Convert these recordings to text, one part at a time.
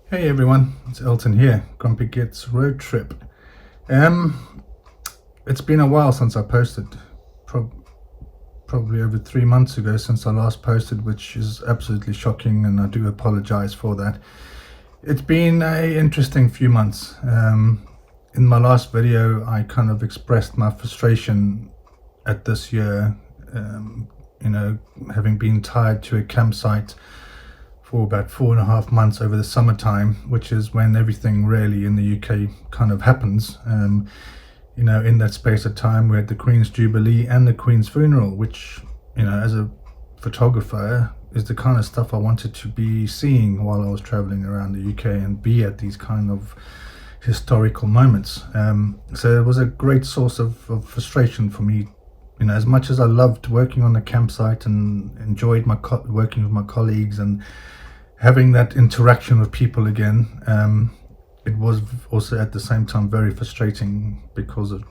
Hey everyone, it's Elton here, Grumpy Gets Road Trip. Um, it's been a while since I posted, Pro- probably over 3 months ago since I last posted, which is absolutely shocking, and I do apologize for that. It's been a interesting few months. In my last video, I kind of expressed my frustration at this year, um, having been tied to a campsite for about 4.5 months over the summertime, which is when everything really in the UK kind of happens. In that space of time, we had the Queen's Jubilee and the Queen's funeral, which, as a photographer, is the kind of stuff I wanted to be seeing while I was traveling around the UK and be at these kind of historical moments. So it was a great source of frustration for me. As much as I loved working on the campsite and enjoyed working with my colleagues and having that interaction with people again, it was also at the same time very frustrating because of,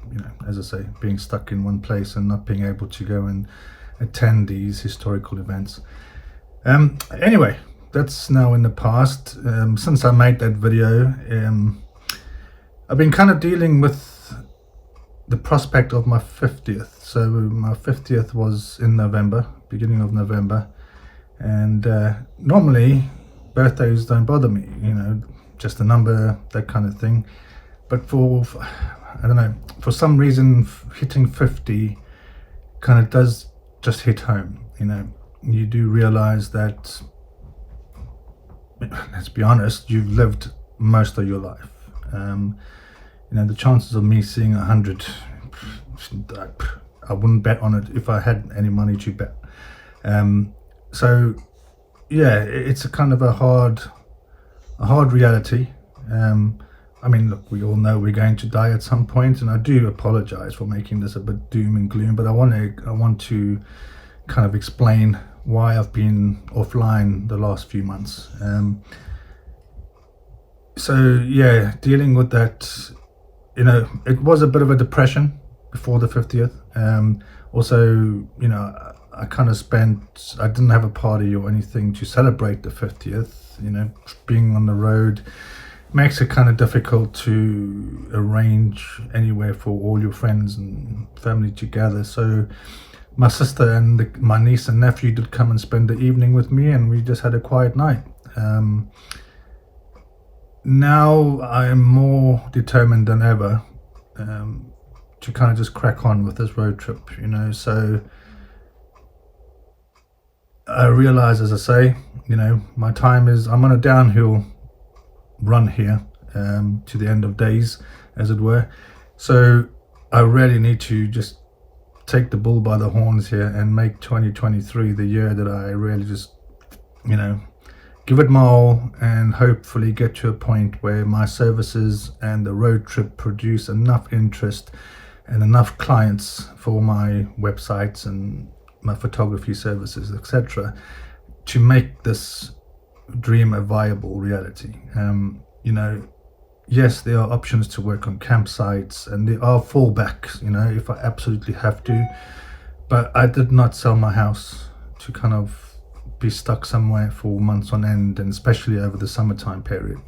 as I say, being stuck in one place and not being able to go and attend these historical events. Anyway, that's now in the past. Since I made that video, I've been kind of dealing with the prospect of my 50th. So my 50th was in November, beginning of November. And normally birthdays don't bother me, just a number, that kind of thing. But I don't know, for some reason, hitting 50 kind of does just hit home. You do realize that, let's be honest, you've lived most of your life. The chances of me seeing 100, I wouldn't bet on it if I had any money to bet. So yeah, it's a kind of a hard reality. Look, we all know we're going to die at some point, and I do apologize for making this a bit doom and gloom, but I want to kind of explain why I've been offline the last few months. So yeah, dealing with that, it was a bit of a depression before the 50th. Also, I kind of I didn't have a party or anything to celebrate the 50th. Being on the road makes it kind of difficult to arrange anywhere for all your friends and family to gather. So my sister and my niece and nephew did come and spend the evening with me, and we just had a quiet night. Now I am more determined than ever to kind of just crack on with this road trip, so I realize, as I say, my time I'm on a downhill run here, to the end of days, as it were. So I really need to just take the bull by the horns here and make 2023 the year that I really just, give it my all, and hopefully get to a point where my services and the road trip produce enough interest and enough clients for my websites and my photography services, etc., to make this dream a viable reality. Yes, there are options to work on campsites, and there are fallbacks, if I absolutely have to. But I did not sell my house to kind of be stuck somewhere for months on end, and especially over the summertime period.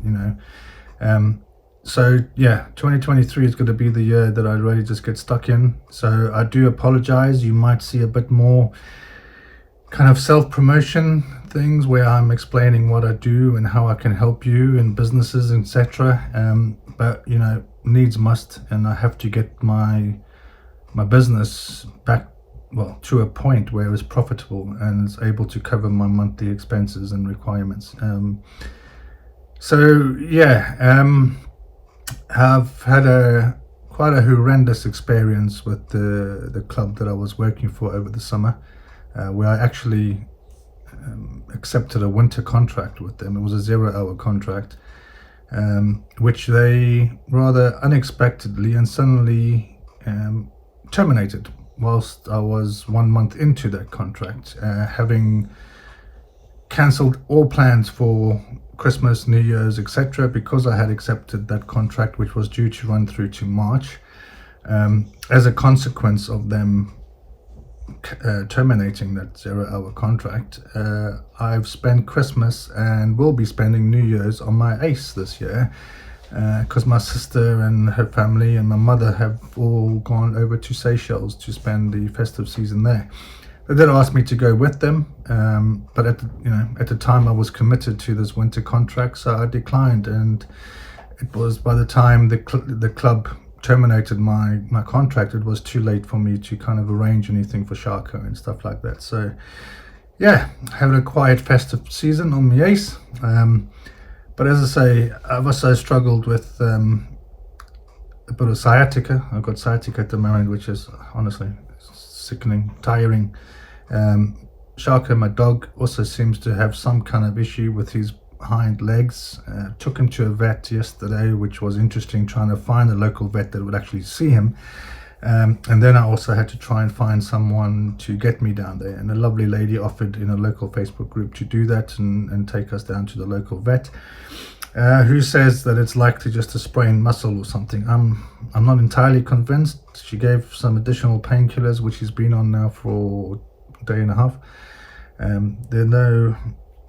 So yeah, 2023 is going to be the year that I really just get stuck in. So I do apologize. You might see a bit more kind of self-promotion things where I'm explaining what I do and how I can help you in businesses, etc. But needs must, and I have to get my business back, well, to a point where it's profitable and it's able to cover my monthly expenses and requirements. So yeah, I've had quite a horrendous experience with the club that I was working for over the summer, where I actually accepted a winter contract with them. It was a 0-hour contract, which they rather unexpectedly and suddenly terminated whilst I was 1 month into that contract, having cancelled all plans for Christmas, New Year's, etc., because I had accepted that contract, which was due to run through to March, as a consequence of them terminating that 0-hour contract, I've spent Christmas and will be spending New Year's on my ace this year, because my sister and her family and my mother have all gone over to Seychelles to spend the festive season there. They did ask me to go with them, but at the time I was committed to this winter contract, so I declined. And it was by the time the club terminated my contract, it was too late for me to kind of arrange anything for Sharko and stuff like that. So yeah, having a quiet festive season on the ace. But as I say, I've also struggled with a bit of sciatica. I've got sciatica at the moment, which is honestly sickening, tiring. Sharko, my dog, also seems to have some kind of issue with his hind legs. Took him to a vet yesterday, which was interesting, trying to find a local vet that would actually see him. And then I also had to try and find someone to get me down there, and a lovely lady offered in a local Facebook group to do that and take us down to the local vet, who says that it's likely just a sprained muscle or something. I'm not entirely convinced. She gave some additional painkillers, which he's been on now for a day and a half.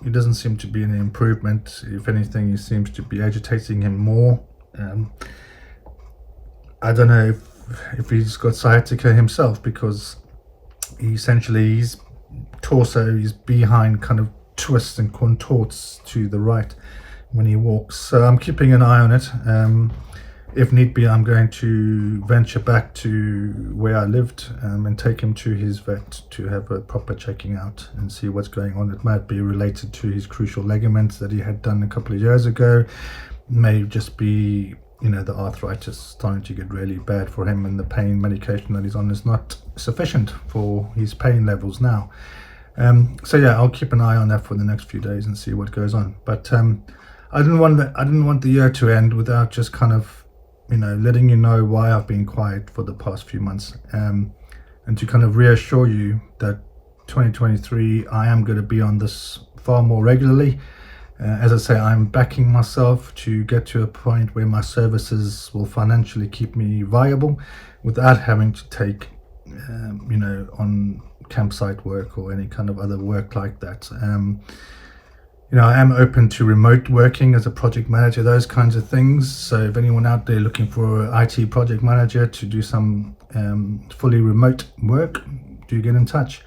It doesn't seem to be any improvement. If anything, it seems to be agitating him more. I don't know if he's got sciatica himself, because his torso, his behind kind of twists and contorts to the right when he walks. So I'm keeping an eye on it. If need be, I'm going to venture back to where I lived and take him to his vet to have a proper checking out and see what's going on. It might be related to his crucial ligaments that he had done a couple of years ago. May just be, the arthritis starting to get really bad for him, and the pain medication that he's on is not sufficient for his pain levels now. So yeah, I'll keep an eye on that for the next few days and see what goes on. But I didn't want the year to end without just kind of letting you know why I've been quiet for the past few months, and to kind of reassure you that 2023 I am going to be on this far more regularly. As I say, I'm backing myself to get to a point where my services will financially keep me viable without having to take on campsite work or any kind of other work like that. I am open to remote working as a project manager, those kinds of things. So if anyone out there looking for an IT project manager to do some fully remote work, do get in touch.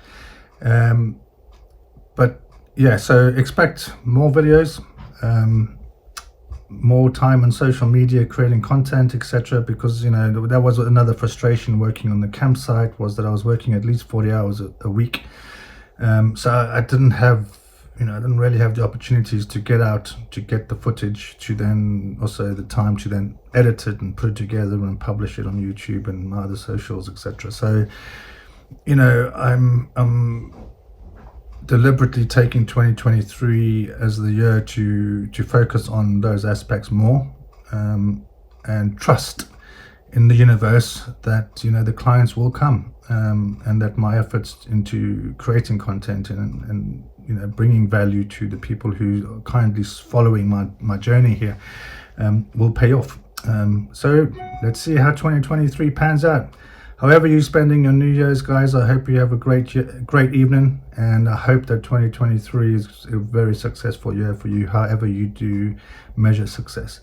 But yeah, so expect more videos, more time on social media, creating content, etc. Because that was another frustration working on the campsite, was that I was working at least 40 hours a week. So I didn't really have the opportunities to get out, to get the footage, to then also the time to then edit it and put it together and publish it on YouTube and my other socials, etc. So, I'm deliberately taking 2023 as the year to focus on those aspects more, and trust in the universe that the clients will come, and that my efforts into creating content and bringing value to the people who are kindly following my journey here will pay off. So let's see how 2023 pans out. However you're spending your New Year's, guys, I hope you have a great evening, and I hope that 2023 is a very successful year for you, however you do measure success.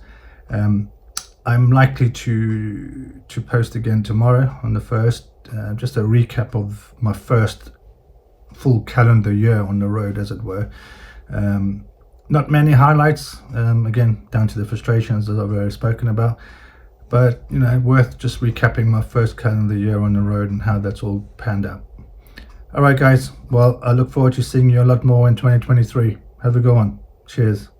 I'm likely to post again tomorrow on the 1st, just a recap of my first full calendar year on the road, as it were. Not many highlights, again, down to the frustrations that I've already spoken about, but worth just recapping my first calendar year on the road and how that's all panned out. All right, guys, well, I look forward to seeing you a lot more in 2023. Have a good one. Cheers.